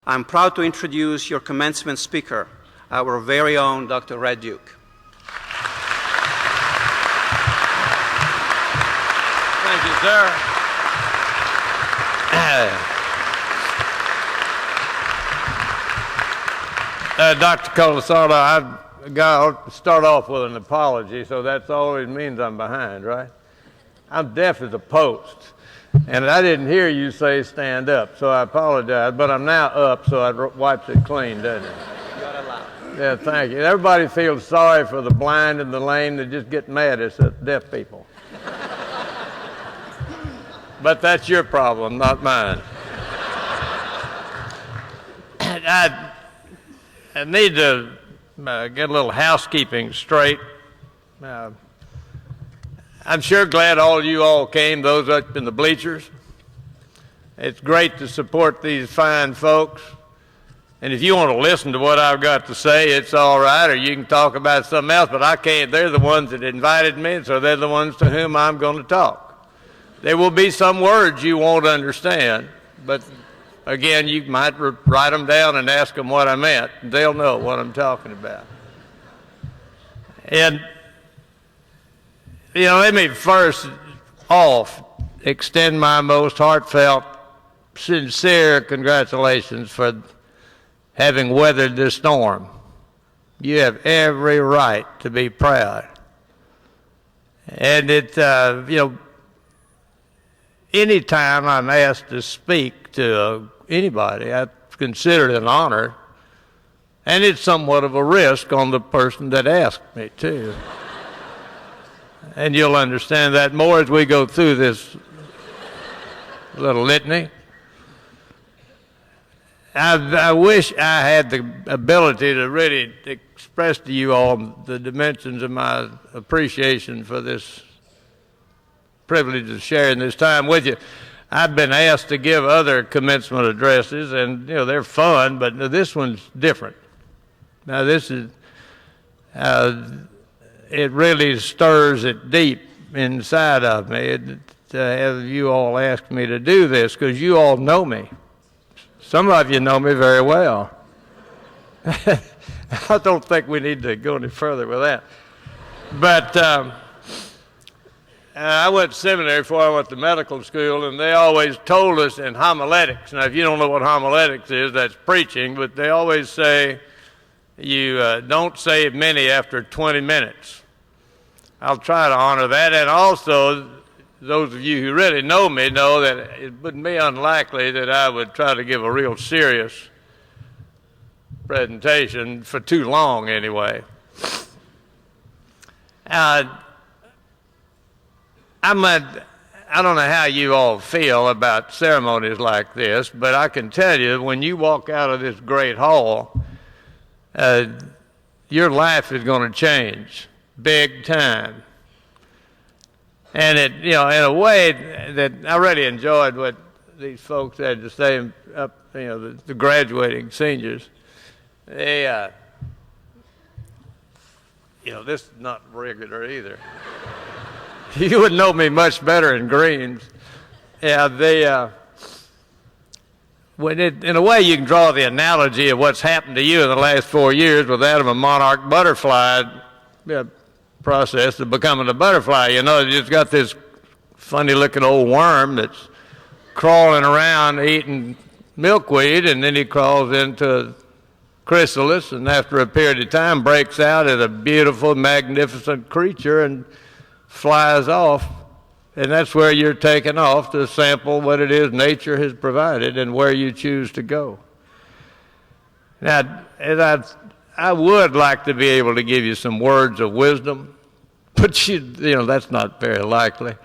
I'm proud to introduce your commencement speaker, our very own Dr. Red Duke. Thank you, sir. Dr. Colasordo, I've got to start off with an apology, so that always means I'm behind, right? I'm deaf as a post, and I didn't hear you say stand up, so I apologize, but I'm now up, so it wipes it clean, doesn't it? You're allowed. Yeah, thank you. Everybody feels sorry for the blind and the lame. They just get mad at deaf people. But that's your problem, not mine. I need to get a little housekeeping straight. I'm sure glad all you all came, those up in the bleachers. It's great to support these fine folks. And if you want to listen to what I've got to say, it's all right, or you can talk about something else, but I can't. They're the ones that invited me, so they're the ones to whom I'm going to talk. There will be some words you won't understand, but again, you might write them down and ask them what I meant. They'll know what I'm talking about. And, let me first off extend my most heartfelt, sincere congratulations for having weathered this storm. You have every right to be proud. And any time I'm asked to speak to anybody, I consider it an honor, and it's somewhat of a risk on the person that asked me, too. And you'll understand that more as we go through this little litany. I wish I had the ability to really express to you all the dimensions of my appreciation for this privilege of sharing this time with you. I've been asked to give other commencement addresses, and they're fun, but this one's different. Now this is, it really stirs it deep inside of me to have you all ask me to do this, because you all know me. Some of you know me very well. I don't think we need to go any further with that. But I went to seminary before I went to medical school, and they always told us in homiletics. Now, if you don't know what homiletics is, that's preaching, but they always say you don't say many after 20 minutes. I'll try to honor that. And also, those of you who really know me know that it wouldn't be unlikely that I would try to give a real serious presentation for too long anyway. I don't know how you all feel about ceremonies like this, but I can tell you when you walk out of this great hall, your life is going to change big time. And it, in a way that I really enjoyed what these folks had to say up, the graduating seniors. They, this is not regular either. You would know me much better in greens. Yeah, in a way you can draw the analogy of what's happened to you in the last 4 years with that of a monarch butterfly process of becoming a butterfly. You just got this funny-looking old worm that's crawling around eating milkweed, and then he crawls into a chrysalis, and after a period of time breaks out as a beautiful, magnificent creature and flies off. And that's where you're taken off to sample what it is nature has provided and where you choose to go. Now, I would like to be able to give you some words of wisdom, but that's not very likely.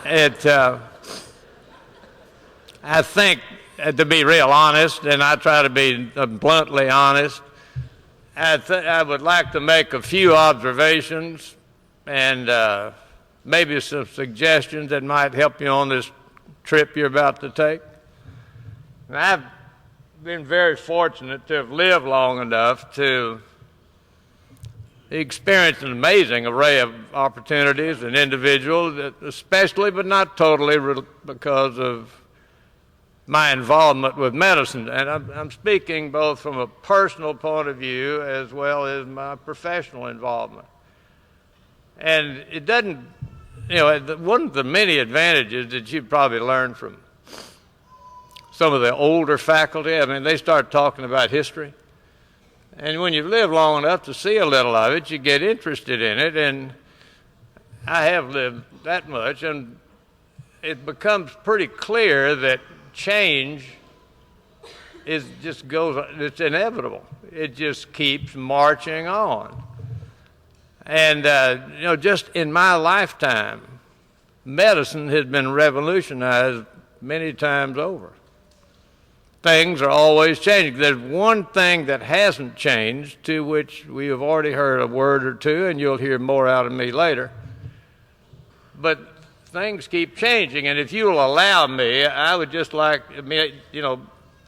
I think, to be real honest, and I try to be bluntly honest, I would like to make a few observations and maybe some suggestions that might help you on this trip you're about to take. And I've been very fortunate to have lived long enough to experience an amazing array of opportunities and individuals, especially but not totally because of my involvement with medicine. And I'm speaking both from a personal point of view as well as my professional involvement. And it doesn't, one of the many advantages that you probably learned from some of the older faculty, I mean, they start talking about history. And when you live long enough to see a little of it, you get interested in it. And I have lived that much, and it becomes pretty clear that change it's inevitable. It just keeps marching on. And, just in my lifetime, medicine has been revolutionized many times over. Things are always changing. There's one thing that hasn't changed, to which we have already heard a word or two, and you'll hear more out of me later. But things keep changing, and if you'll allow me, I would just like,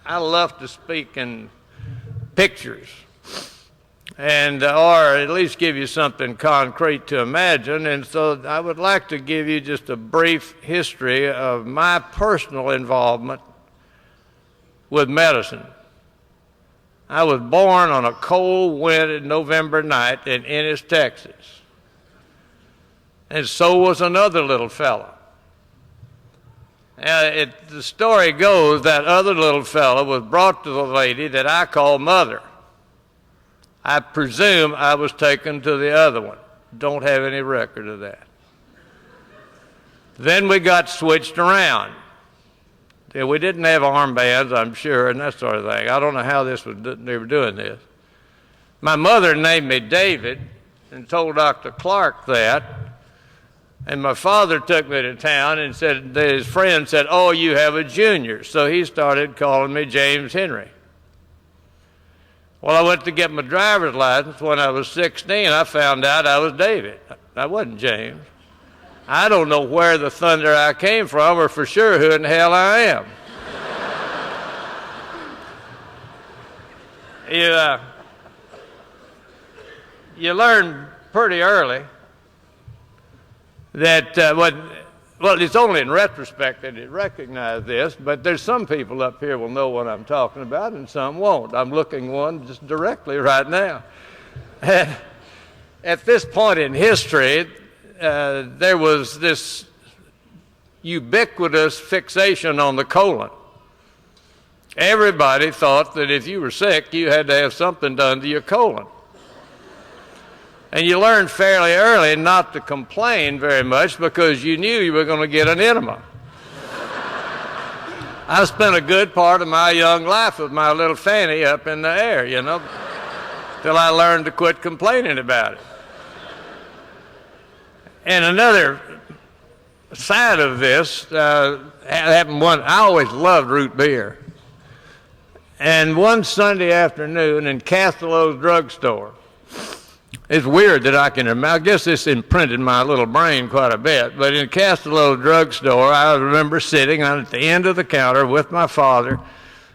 I love to speak in pictures, and or at least give you something concrete to imagine. And so I would like to give you just a brief history of my personal involvement with medicine. I was born on a cold, winter November night in Ennis, Texas. And so was another little fellow. The story goes that other little fellow was brought to the lady that I call Mother. I presume I was taken to the other one. Don't have any record of that. Then we got switched around. Yeah, we didn't have armbands, I'm sure, and that sort of thing. I don't know how they were doing this. My mother named me David and told Dr. Clark that. And my father took me to town and said, his friend said, "Oh, you have a junior." So he started calling me James Henry. Well, I went to get my driver's license when I was 16. I found out I was David. I wasn't James. I don't know where the thunder I came from, or for sure who in the hell I am. You learn pretty early that, well, it's only in retrospect that you recognize this, but there's some people up here will know what I'm talking about and some won't. I'm looking one just directly right now. At this point in history, there was this ubiquitous fixation on the colon. Everybody thought that if you were sick, you had to have something done to your colon. And you learned fairly early not to complain very much because you knew you were going to get an enema. I spent a good part of my young life with my little fanny up in the air, till I learned to quit complaining about it. And another side of this happened I always loved root beer. And one Sunday afternoon in Castello's drugstore, it's weird that I guess this imprinted my little brain quite a bit, but in Castello's drugstore, I remember sitting at the end of the counter with my father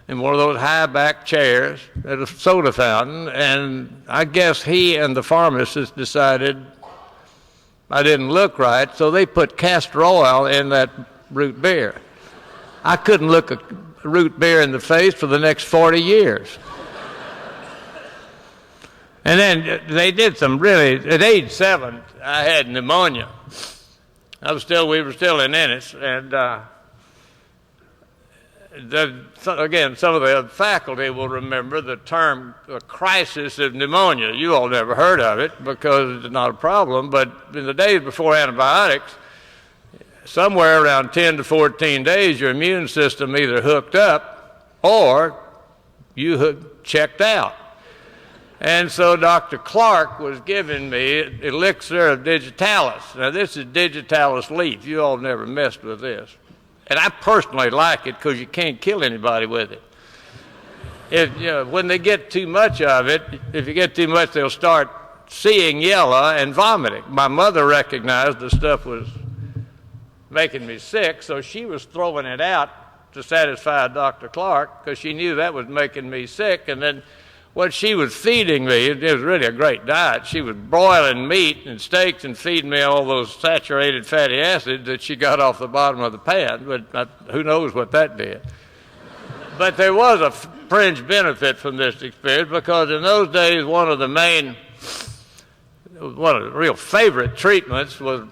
in one of those high-back chairs at a soda fountain, and I guess he and the pharmacist decided I didn't look right, so they put castor oil in that root beer. I couldn't look a root beer in the face for the next 40 years. And then they did some really, at age 7, I had pneumonia. We were still in Ennis, and again, some of the faculty will remember the term crisis of pneumonia. You all never heard of it because it's not a problem, but in the days before antibiotics, somewhere around 10 to 14 days, your immune system either hooked up or you checked out. And so Dr. Clark was giving me elixir of digitalis. Now, this is digitalis leaf. You all never messed with this. And I personally like it because you can't kill anybody with it. When they get too much of it, if you get too much, they'll start seeing yellow and vomiting. My mother recognized the stuff was making me sick, so she was throwing it out to satisfy Dr. Clark because she knew that was making me sick. And then what she was feeding me, it was really a great diet. She was broiling meat and steaks and feeding me all those saturated fatty acids that she got off the bottom of the pan, but who knows what that did. But there was a fringe benefit from this experience because in those days, one of the real favorite treatments was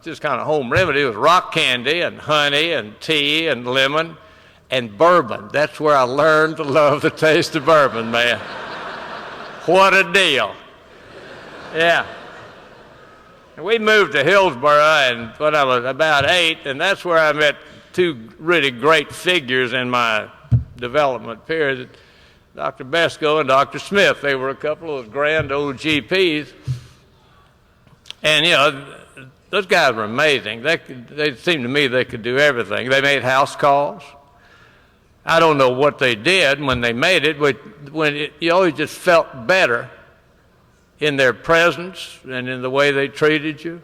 just kind of home remedy was rock candy and honey and tea and lemon and bourbon. That's where I learned to love the taste of bourbon, man. What a deal. Yeah. And we moved to Hillsboro when I was about 8, and that's where I met two really great figures in my development period, Dr. Besco and Dr. Smith. They were a couple of those grand old GPs. And, you know, those guys were amazing. They seemed to me they could do everything. They made house calls. I don't know what they did when they made it, but you always just felt better in their presence and in the way they treated you.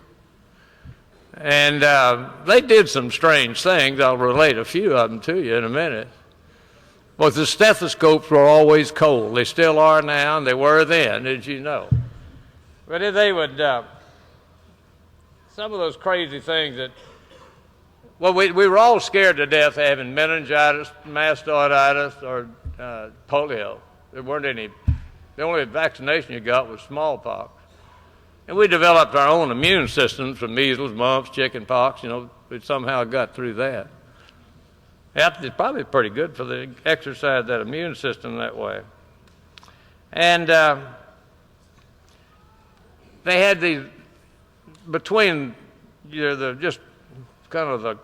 And they did some strange things. I'll relate a few of them to you in a minute. But the stethoscopes were always cold. They still are now, and they were then, as you know. But they would, some of those crazy things that, well, we were all scared to death of having meningitis, mastoiditis, or polio. There weren't any. The only vaccination you got was smallpox. And we developed our own immune systems from measles, mumps, chicken pox. You know, we somehow got through that. It's probably pretty good for the exercise that immune system that way. And they had these, between the just kind of the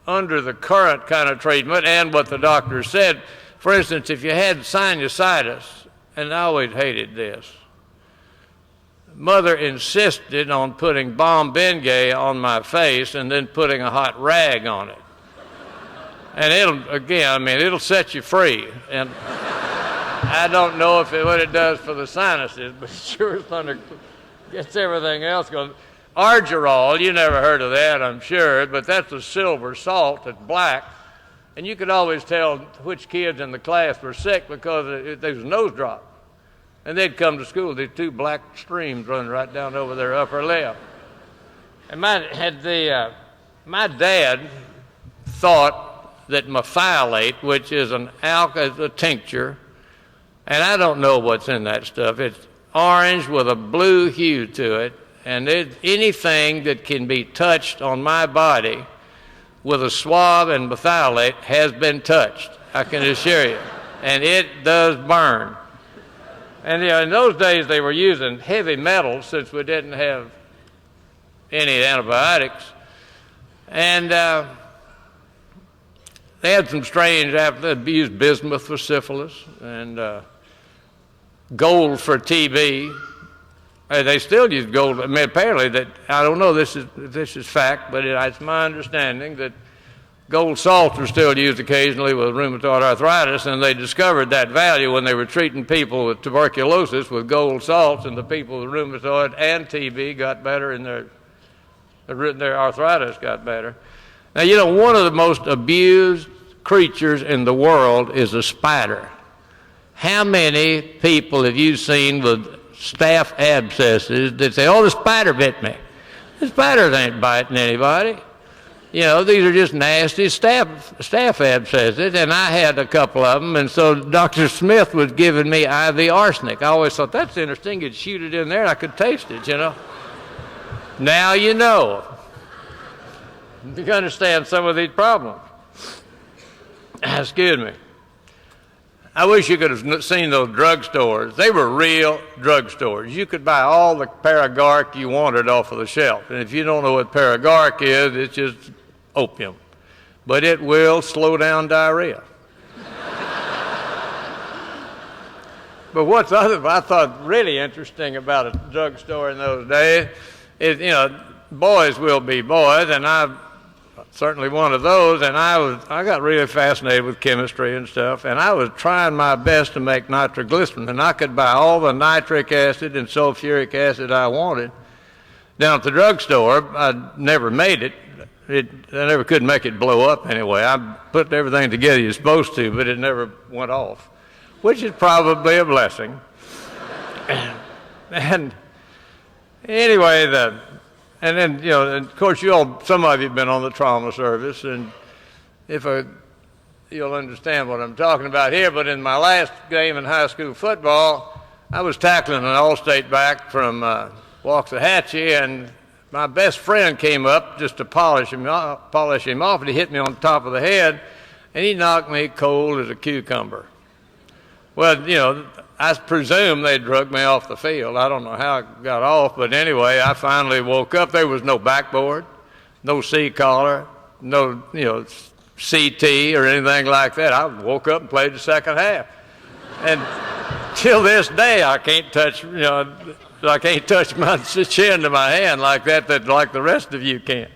under the current kind of treatment and what the doctor said. For instance, if you had sinusitis, and I always hated this, Mother insisted on putting Balm Bengay on my face and then putting a hot rag on it. And it'll set you free. And I don't know what it does for the sinuses, but sure as thunder gets everything else going. Argyrol, you never heard of that, I'm sure, but that's a silver salt that's black. And you could always tell which kids in the class were sick because there was a nose drop. And they'd come to school, these two black streams running right down over their upper lip. And my dad thought that methylate, which is a tincture, and I don't know what's in that stuff. It's orange with a blue hue to it, and anything that can be touched on my body with a swab and methylate has been touched, I can assure you. And it does burn. And in those days they were using heavy metals since we didn't have any antibiotics. And they had some strange, they used bismuth for syphilis and gold for TB. They still use gold. I mean, apparently that, I don't know this is fact, but it's my understanding that gold salts are still used occasionally with rheumatoid arthritis, and they discovered that value when they were treating people with tuberculosis with gold salts, and the people with rheumatoid and TB got better, and their arthritis got better. Now, you know, one of the most abused creatures in the world is a spider. How many people have you seen with staph abscesses that say, oh, the spider bit me? The spiders ain't biting anybody. You know, these are just nasty staph abscesses, and I had a couple of them, and so Dr. Smith was giving me IV arsenic. I always thought, that's interesting. You'd shoot it in there, and I could taste it, you know. Now you know. You can understand some of these problems. Excuse me. I wish you could have seen those drugstores. They were real drugstores. You could buy all the Paragard you wanted off of the shelf. And if you don't know what Paragard is, it's just opium. But it will slow down diarrhea. But what's I thought really interesting about a drugstore in those days is, you know, boys will be boys, and I'm certainly one of those, and I got really fascinated with chemistry and stuff, and I was trying my best to make nitroglycerin, and I could buy all the nitric acid and sulfuric acid I wanted. Down at the drugstore, I never made it. I never could make it blow up anyway. I put everything together you're supposed to, but it never went off, which is probably a blessing. And anyway, and then, you know, and of course, some of you have been on the trauma service, and if a you'll understand what I'm talking about here. But in my last game in high school football, I was tackling an All-State back from Waxahachie, and my best friend came up just to polish him off, and he hit me on the top of the head, and he knocked me cold as a cucumber. Well, you know, I presume they drug me off the field. I don't know how I got off, but anyway, I finally woke up. There was no backboard, no C-collar, no, you know, CT or anything like that. I woke up and played the second half. And till this day, I can't touch, you know, I can't touch my chin to my hand like that like the rest of you can.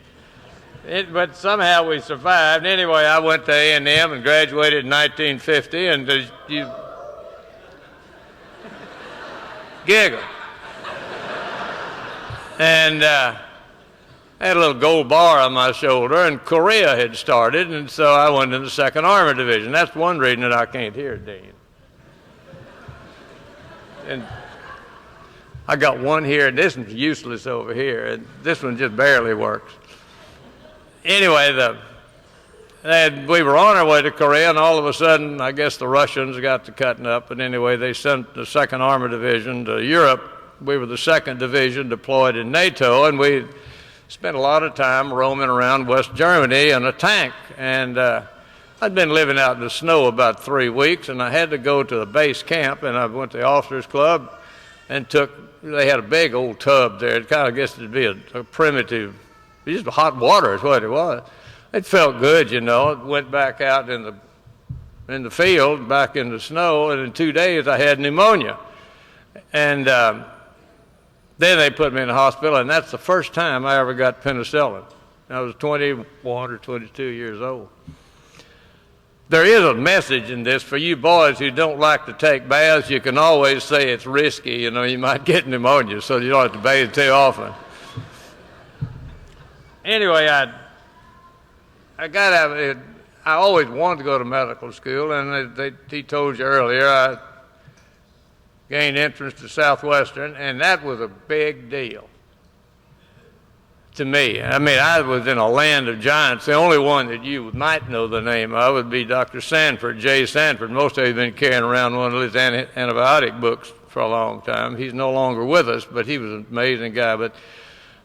But somehow we survived. Anyway, I went to A&M and graduated in 1950, and you giggle. And I had a little gold bar on my shoulder, and Korea had started, and so I went in the 2nd Armored Division. That's one reason that I can't hear, Dean. And I got one here, and this one's useless over here, and this one just barely works. Anyway, we were on our way to Korea, and all of a sudden, I guess the Russians got to cutting up, and anyway, they sent the 2nd Armored Division to Europe. We were the 2nd Division deployed in NATO, and we spent a lot of time roaming around West Germany in a tank. And I'd been living out in the snow about 3 weeks, and I had to go to the base camp, and I went to the officers' club and they had a big old tub there. It kind of, I guess it'd be a primitive, just hot water is what it was. It felt good, you know. It went back out in the field, back in the snow, and in 2 days I had pneumonia. And then they put me in the hospital, and that's the first time I ever got penicillin. I was 21 or 22 years old. There is a message in this for you boys who don't like to take baths. You can always say it's risky. You know, you might get pneumonia, so you don't have to bathe too often. Anyway, I always wanted to go to medical school, and he told you earlier, I gained entrance to Southwestern, and that was a big deal to me. I mean, I was in a land of giants. The only one that you might know the name of would be Dr. Sanford, Jay Sanford. Most of you have been carrying around one of his antibiotic books for a long time. He's no longer with us, but he was an amazing guy. But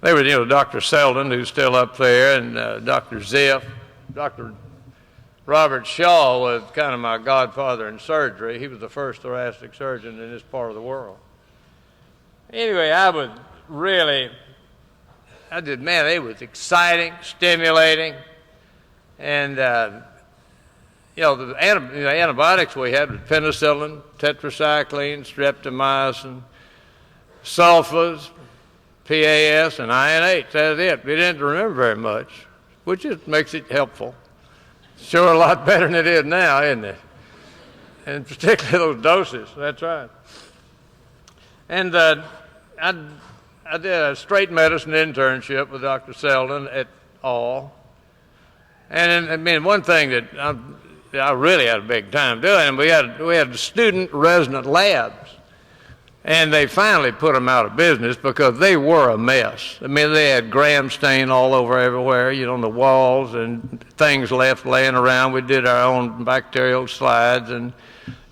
they were, you know, Dr. Selden, who's still up there, and Dr. Ziff. Dr. Robert Shaw was kind of my godfather in surgery. He was the first thoracic surgeon in this part of the world. Anyway, man, it was exciting, stimulating, and, you know, the antibiotics we had was penicillin, tetracycline, streptomycin, sulfas, PAS, and INH. That's it. We didn't remember very much, which just makes it helpful. Sure a lot better than it is now, isn't it? And particularly those doses. That's right. And I did a straight medicine internship with Dr. Selden et al. And I mean, one thing that I really had a big time doing, we had student resident labs. And they finally put them out of business because they were a mess. I mean, they had gram stain all over everywhere, you know, on the walls, and things left laying around. We did our own bacterial slides and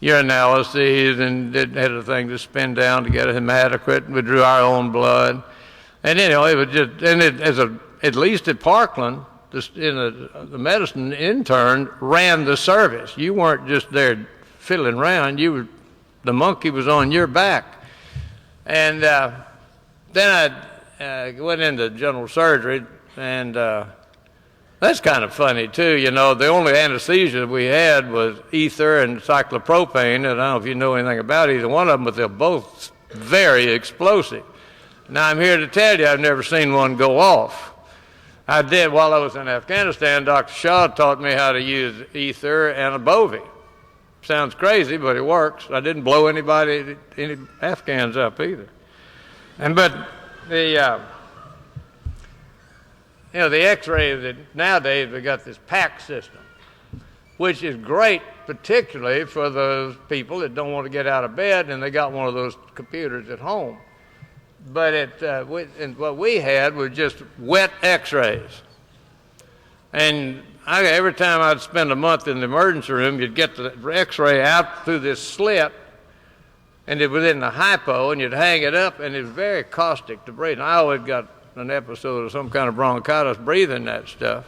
urinalyses, and had a thing to spin down to get a hematocrit. We drew our own blood. And, you know, it was just, and at least at Parkland, the medicine intern ran the service. You weren't just there fiddling around. The monkey was on your back. And then I went into general surgery, and that's kind of funny, too. You know, the only anesthesia we had was ether and cyclopropane, and I don't know if you know anything about either one of them, but they're both very explosive. Now, I'm here to tell you I've never seen one go off. I did while I was in Afghanistan. Dr. Shah taught me how to use ether and a Bovie. Sounds crazy, but it works. I didn't blow any Afghans up either. But the X-ray that nowadays we got this PAC system, which is great, particularly for those people that don't want to get out of bed and they got one of those computers at home. But what we had was just wet X-rays. And every time I'd spend a month in the emergency room, you'd get the x-ray out through this slit, and it was in the hypo, and you'd hang it up, and it was very caustic to breathe. And I always got an episode of some kind of bronchitis breathing that stuff.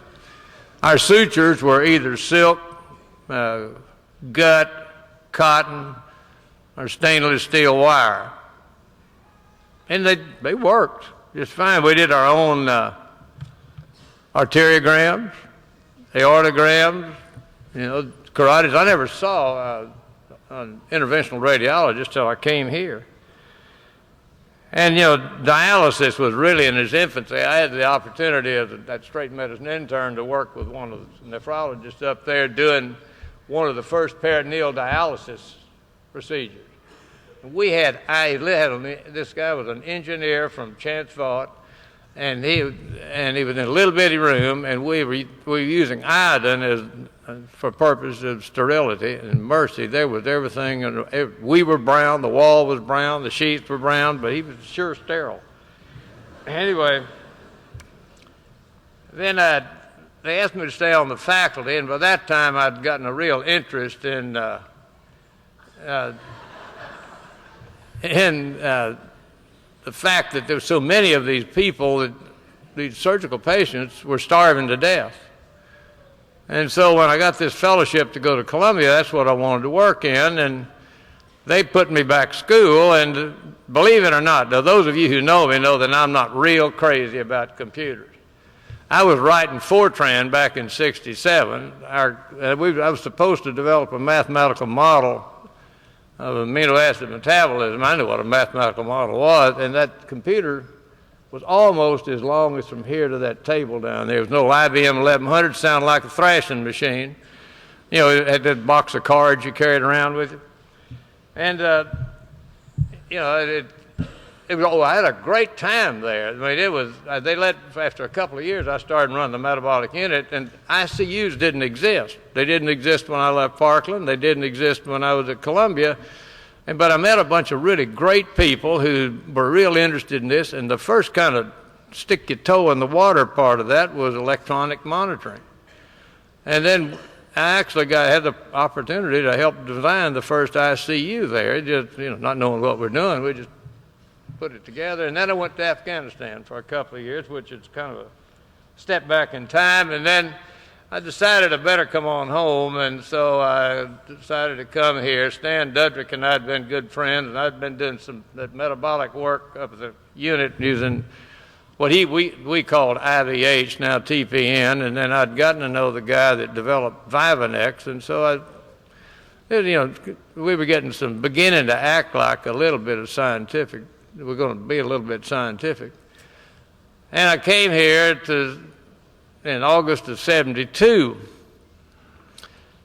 Our sutures were either silk, gut, cotton, or stainless steel wire. And they worked just fine. We did our own arteriograms, aortograms, carotids. I never saw an interventional radiologist till I came here. And, dialysis was really in its infancy. I had the opportunity as that straight medicine intern to work with one of the nephrologists up there doing one of the first peritoneal dialysis procedures. We had this guy was an engineer from Chance Vaught, and he was in a little bitty room, and we were using iodine for purpose of sterility. And mercy, there was everything, and we were brown, the wall was brown, the sheets were brown, but he was sure sterile. Anyway, then they asked me to stay on the faculty, and by that time I'd gotten a real interest in the fact that there were so many of these people, that these surgical patients were starving to death. And so when I got this fellowship to go to Columbia, that's what I wanted to work in, and they put me back to school. And believe it or not, now those of you who know me know that I'm not real crazy about computers. I was writing Fortran back in '67. I was supposed to develop a mathematical model of amino acid metabolism. I knew what a mathematical model was, and that computer was almost as long as from here to that table down there. There was no IBM 1100, sounded like a thrashing machine. It had that box of cards you carried around with you. And, I had a great time there. I mean, after a couple of years, I started running the metabolic unit, and ICUs didn't exist. They didn't exist when I left Parkland. They didn't exist when I was at Columbia. But I met a bunch of really great people who were real interested in this, and the first kind of stick your toe in the water part of that was electronic monitoring. And then I actually had the opportunity to help design the first ICU there. Just, not knowing what we're doing, we just put it together. And then I went to Afghanistan for a couple of years, which is kind of a step back in time. And then I decided I better come on home, and so I decided to come here. Stan Dudrick and I had been good friends, and I'd been doing some metabolic work up at the unit using what we called IVH, now TPN, and then I'd gotten to know the guy that developed Vivanex, and so we were beginning to act like a little bit of scientific. We're going to be a little bit scientific. And I came here in August of '72.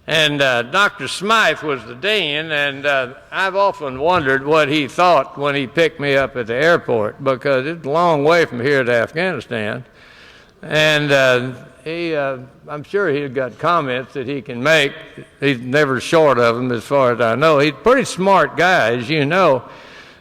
And Dr. Smythe was the dean, and I've often wondered what he thought when he picked me up at the airport, because it's a long way from here to Afghanistan. And I'm sure he's got comments that he can make. He's never short of them, as far as I know. He's a pretty smart guy, as you know.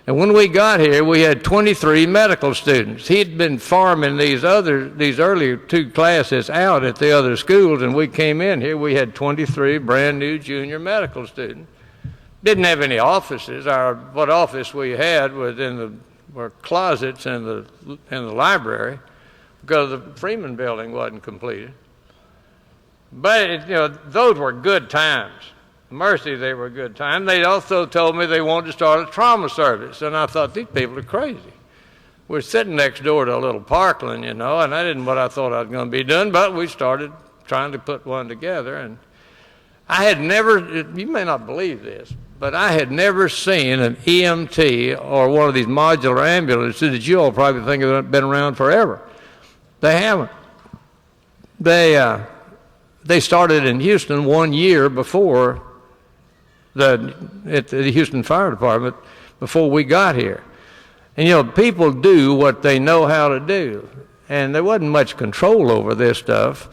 And when we got here, we had 23 medical students. He'd been farming these earlier two classes out at the other schools, and we came in here, we had 23 brand new junior medical students. Didn't have any offices. What office we had were closets in the library, because the Freeman building wasn't completed. But those were good times. Mercy, they were a good time. They also told me they wanted to start a trauma service, and I thought, these people are crazy. We're sitting next door to a little Parkland, and that isn't what I thought I was going to be doing, but we started trying to put one together. And I had never, you may not believe this, but I had never seen an EMT or one of these modular ambulances that you all probably think have been around forever. They haven't. They started in Houston 1 year before at the Houston Fire Department, before we got here. And people do what they know how to do, and there wasn't much control over this stuff.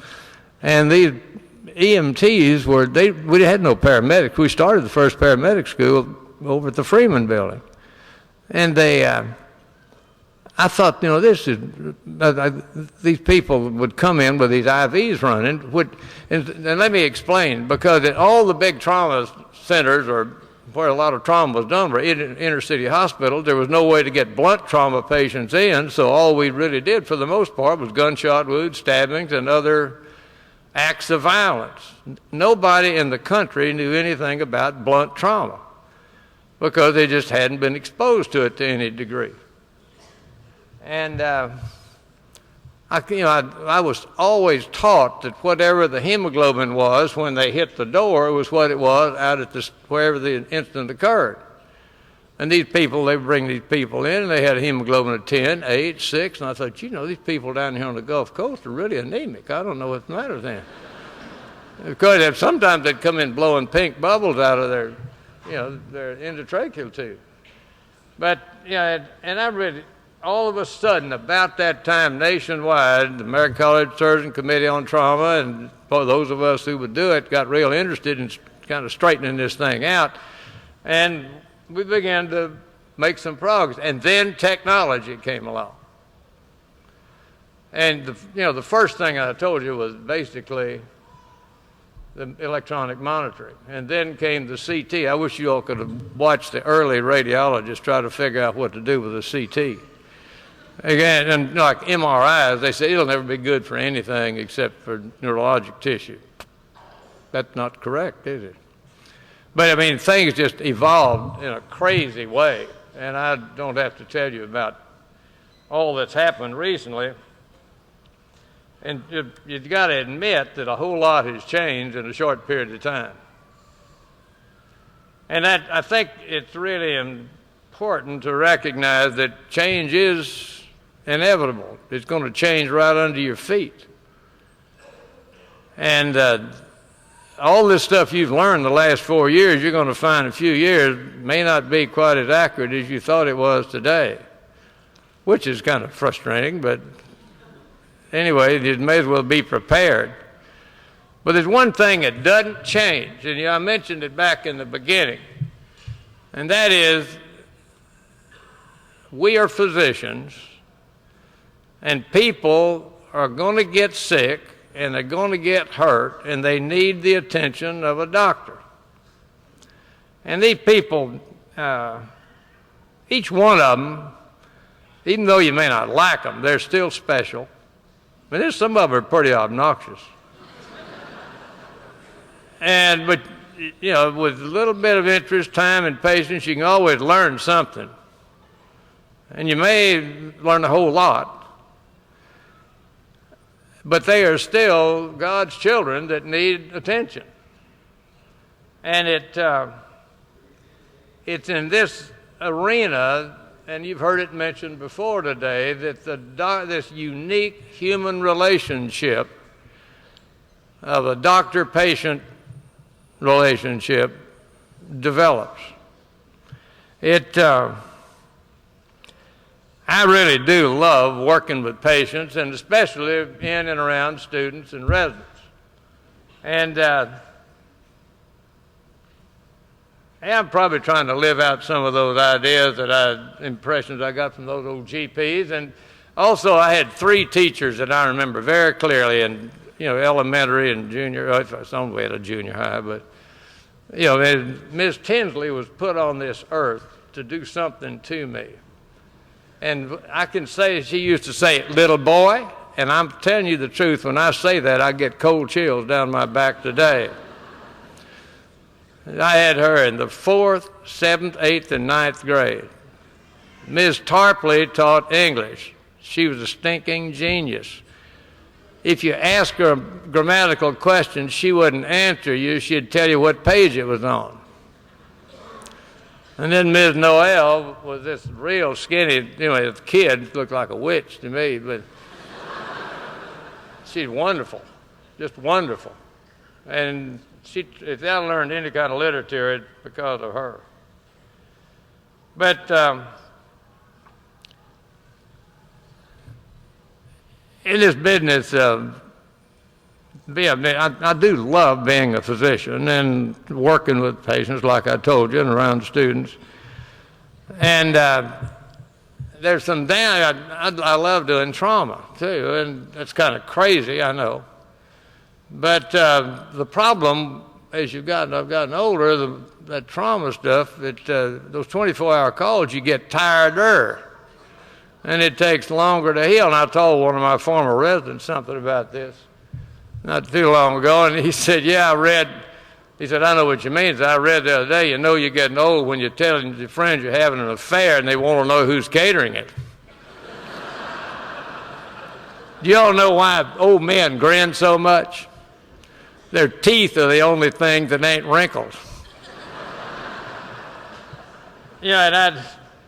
And these EMTs we had no paramedics. We started the first paramedic school over at the Freeman building, and I thought, these people would come in with these IVs running. And let me explain, because at all the big trauma centers, or where a lot of trauma was done, were in inner city hospitals, there was no way to get blunt trauma patients in, so all we really did for the most part was gunshot wounds, stabbings, and other acts of violence. Nobody in the country knew anything about blunt trauma because they just hadn't been exposed to it to any degree. And I was always taught that whatever the hemoglobin was when they hit the door was what it was out at wherever the incident occurred. And these people, they bring these people in, and they had a hemoglobin of 10, 8, 6, and I thought, these people down here on the Gulf Coast are really anemic. I don't know what's the matter with them. Because sometimes they'd come in blowing pink bubbles out of their endotracheal tube. But, and I really, all of a sudden, about that time, nationwide, the American College of Surgeons Committee on Trauma, and those of us who would do it, got real interested in kind of straightening this thing out. And we began to make some progress. And then technology came along. And, the first thing I told you was basically the electronic monitoring. And then came the CT. I wish you all could have watched the early radiologists try to figure out what to do with the CT. Again, and like MRIs, they say it'll never be good for anything except for neurologic tissue. That's not correct, is it? But, things just evolved in a crazy way. And I don't have to tell you about all that's happened recently. And you've got to admit that a whole lot has changed in a short period of time. And I think it's really important to recognize that change is inevitable. It's going to change right under your feet. And all this stuff you've learned the last 4 years, you're going to find in a few years may not be quite as accurate as you thought it was today, which is kind of frustrating, but anyway, you may as well be prepared. But there's one thing that doesn't change, and I mentioned it back in the beginning, and that is we are physicians, and people are going to get sick, and they're going to get hurt, and they need the attention of a doctor. And these people, each one of them, even though you may not like them, they're still special. There's some of them are pretty obnoxious. But with a little bit of interest, time, and patience, you can always learn something. And you may learn a whole lot. But they are still God's children that need attention. And it's in this arena, and you've heard it mentioned before today, that this unique human relationship of a doctor-patient relationship develops. I really do love working with patients, and especially in and around students and residents. And I'm probably trying to live out some of those ideas impressions I got from those old GPs. And also I had 3 teachers that I remember very clearly in, elementary and junior, some way at a junior high, but, Ms. Tinsley was put on this earth to do something to me. And I can say, she used to say, little boy, and I'm telling you the truth, when I say that, I get cold chills down my back today. I had her in the 4th, 7th, 8th, and 9th grade. Ms. Tarpley taught English. She was a stinking genius. If you ask her a grammatical question, she wouldn't answer you. She'd tell you what page it was on. And then Ms. Noel was this real skinny, kid, looked like a witch to me, but she's wonderful, just wonderful. And if I learned any kind of literature, it's because of her. But in this business of I do love being a physician and working with patients, like I told you, and around students. And there's some I love doing trauma too, and that's kind of crazy, I know. But the problem, as I've gotten older, that trauma stuff, those 24-hour calls, you get tireder, and it takes longer to heal. And I told one of my former residents something about this not too long ago, and he said, "Yeah, I read." He said, "I know what you mean. I read the other day, you know you're getting old when you're telling your friends you're having an affair and they want to know who's catering it." Do you all know why old men grin so much? Their teeth are the only thing that ain't wrinkled. Yeah, and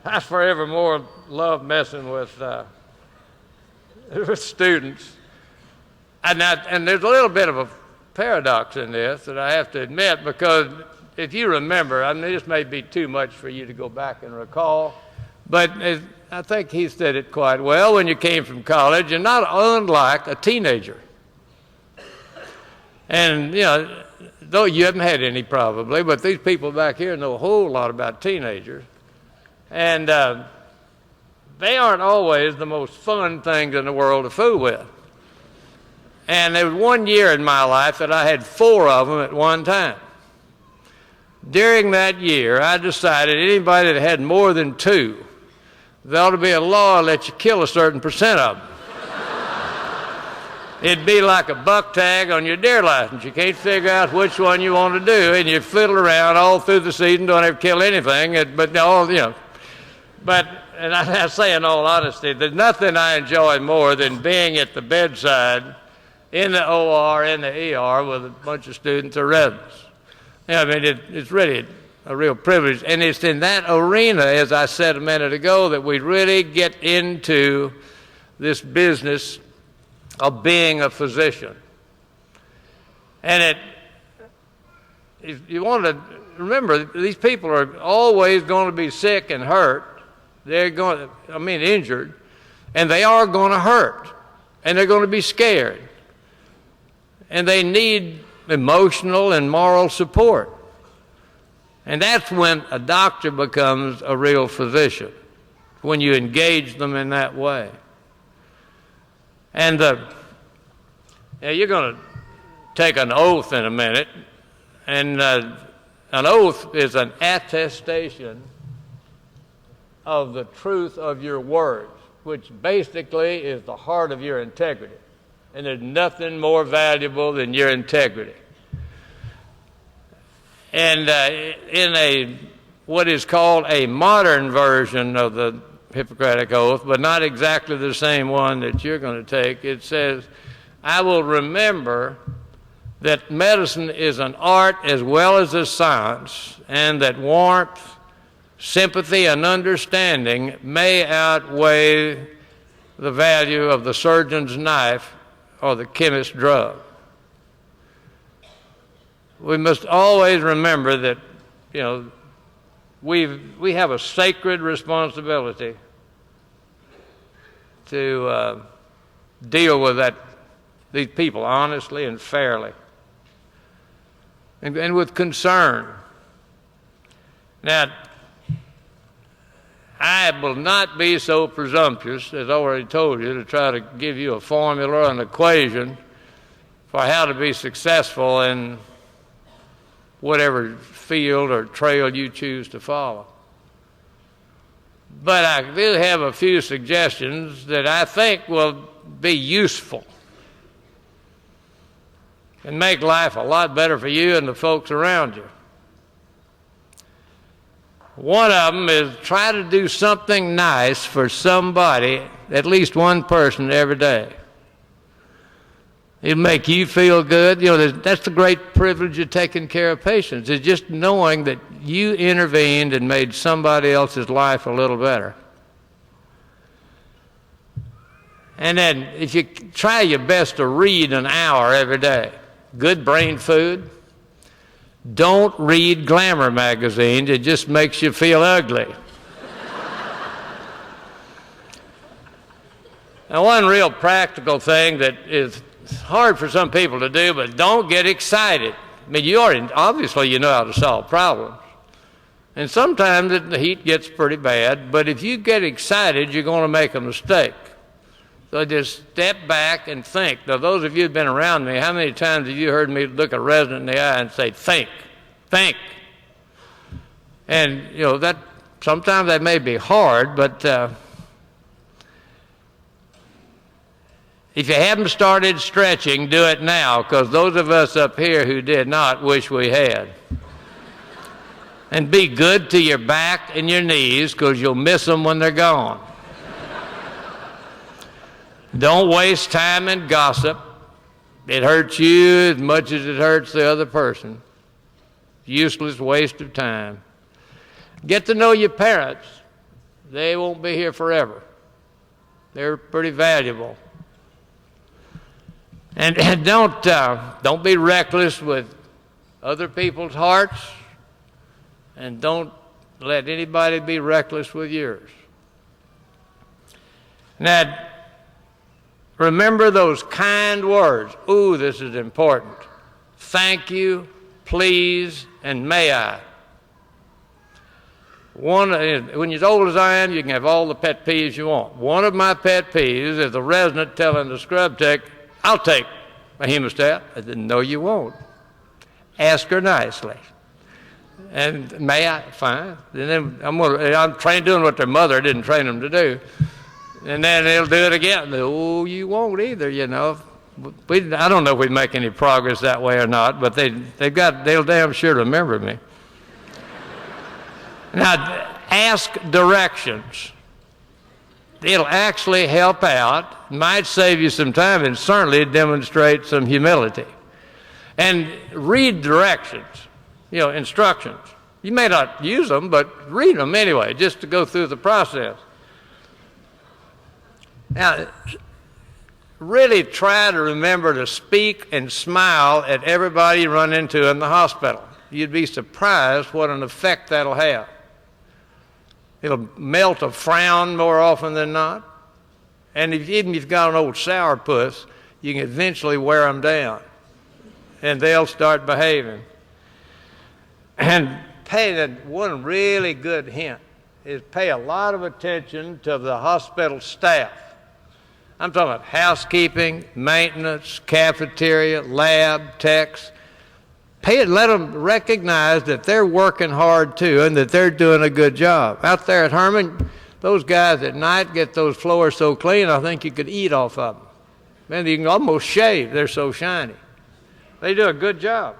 I forevermore love messing with students. And there's a little bit of a paradox in this that I have to admit, because if you remember, I mean, this may be too much for you to go back and recall, but I think he said it quite well. When you came from college, you're not unlike a teenager. And, you know, though you haven't had any probably, but these people back here know a whole lot about teenagers. And they aren't always the most fun things in the world to fool with. And there was one year in my life that I had 4 of them at one time. During that year, I decided anybody that had more than 2, there ought to be a law that lets you kill a certain percent of them. It'd be like a buck tag on your deer license. You can't figure out which one you want to do, and you fiddle around all through the season, don't ever kill anything. But and I say in all honesty, there's nothing I enjoy more than being at the bedside, in the OR, in the ER, with a bunch of students or residents. I mean, it's really a real privilege. And it's in that arena, as I said a minute ago, that we really get into this business of being a physician. And you want to remember, these people are always going to be sick and hurt. They're injured, and they are going to hurt, and they're going to be scared. And they need emotional and moral support. And that's when a doctor becomes a real physician, when you engage them in that way. And you're going to take an oath in a minute, and an oath is an attestation of the truth of your words, which basically is the heart of your integrity. And there's nothing more valuable than your integrity. And in what is called a modern version of the Hippocratic Oath, but not exactly the same one that you're going to take, it says, "I will remember that medicine is an art as well as a science, and that warmth, sympathy, and understanding may outweigh the value of the surgeon's knife or the chemist's drug." We must always remember that, you know, we have a sacred responsibility to deal with these people honestly and fairly, and with concern. Now, I will not be so presumptuous, as I already told you, to try to give you a formula, an equation for how to be successful in whatever field or trail you choose to follow. But I do have a few suggestions that I think will be useful and make life a lot better for you and the folks around you. One of them is try to do something nice for somebody, at least one person every day. It'll make you feel good. You know, that's the great privilege of taking care of patients, is just knowing that you intervened and made somebody else's life a little better. And then if you try your best to read an hour every day, good brain food. Don't read glamour magazines. It just makes you feel ugly. Now, one real practical thing that is hard for some people to do, but don't get excited. I mean, obviously you know how to solve problems. And sometimes the heat gets pretty bad, but if you get excited, you're going to make a mistake. So just step back and think. Now, those of you who've been around me, how many times have you heard me look a resident in the eye and say, think, think? And, you know, that sometimes that may be hard, but if you haven't started stretching, do it now, because those of us up here who did not wish we had. And be good to your back and your knees, because you'll miss them when they're gone. Don't waste time in gossip. It hurts you as much as it hurts the other person. Useless waste of time. Get to know your parents. They won't be here forever. They're pretty valuable. And don't be reckless with other people's hearts, and don't let anybody be reckless with yours. Now, remember those kind words. Ooh, this is important. Thank you, please, and may I. When you're as old as I am, you can have all the pet peeves you want. One of my pet peeves is the resident telling the scrub tech, I'll take a hemostat. I said, no, you won't. Ask her nicely. And may I? Fine. And then I'm trained doing what their mother didn't train them to do. And then they'll do it again. Oh, you won't either, you know. I don't know if we make any progress that way or not, but they'll damn sure remember me. Now, ask directions. It'll actually help out, might save you some time, and certainly demonstrate some humility. And read directions, you know, instructions. You may not use them, but read them anyway, just to go through the process. Now, really try to remember to speak and smile at everybody you run into in the hospital. You'd be surprised what an effect that'll have. It'll melt a frown more often than not. And even if you've got an old sourpuss, you can eventually wear them down. And they'll start behaving. And pay that one really good hint is pay a lot of attention to the hospital staff. I'm talking about housekeeping, maintenance, cafeteria, lab, techs. Let them recognize that they're working hard too and that they're doing a good job. Out there at Herman, those guys at night get those floors so clean, I think you could eat off of them. Man, you can almost shave, they're so shiny. They do a good job.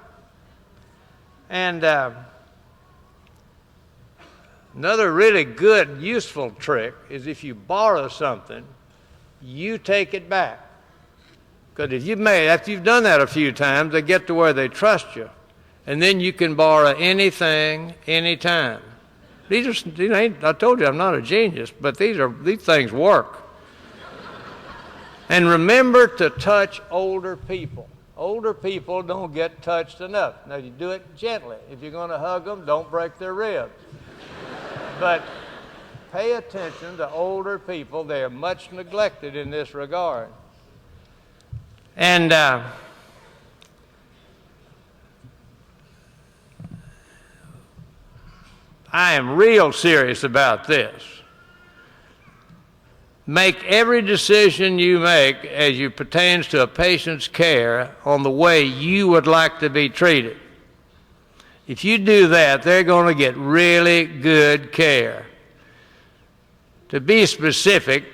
And another really good, useful trick is if you borrow something, you take it back. Because after you've done that a few times, they get to where they trust you. And then you can borrow anything, anytime. I told you I'm not a genius, but these things work. And remember to touch older people. Older people don't get touched enough. Now, you do it gently. If you're going to hug them, don't break their ribs. But pay attention to older people. They are much neglected in this regard. And I am real serious about this. Make every decision you make as it pertains to a patient's care on the way you would like to be treated. If you do that, they're going to get really good care. To be specific,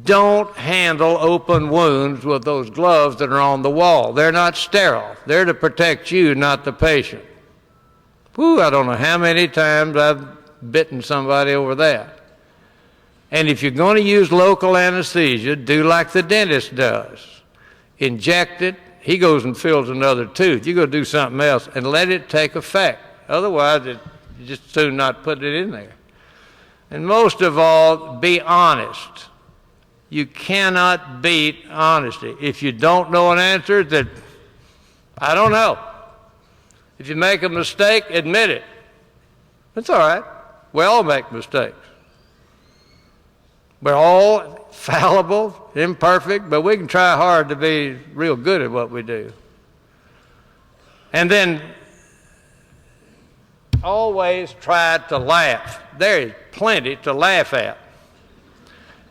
don't handle open wounds with those gloves that are on the wall. They're not sterile. They're to protect you, not the patient. Whew, I don't know how many times I've bitten somebody over that. And if you're going to use local anesthesia, do like the dentist does. Inject it. He goes and fills another tooth. You go do something else and let it take effect. Otherwise, you just soon not put it in there. And most of all, be honest. You cannot beat honesty. If you don't know an answer, then I don't know. If you make a mistake, admit it. That's all right. We all make mistakes. We're all fallible, imperfect, but we can try hard to be real good at what we do. And then always try to laugh. There is plenty to laugh at.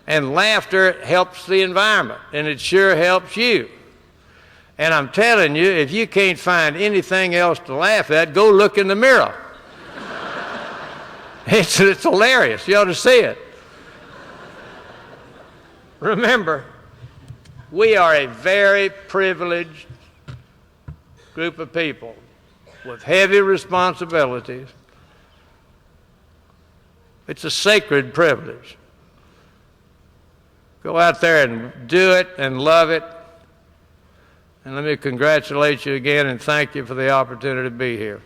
And laughter helps the environment, and it sure helps you. And I'm telling you, if you can't find anything else to laugh at, go look in the mirror. It's hilarious. You ought to see it. Remember, we are a very privileged group of people with heavy responsibilities. It's a sacred privilege. Go out there and do it and love it. And let me congratulate you again and thank you for the opportunity to be here.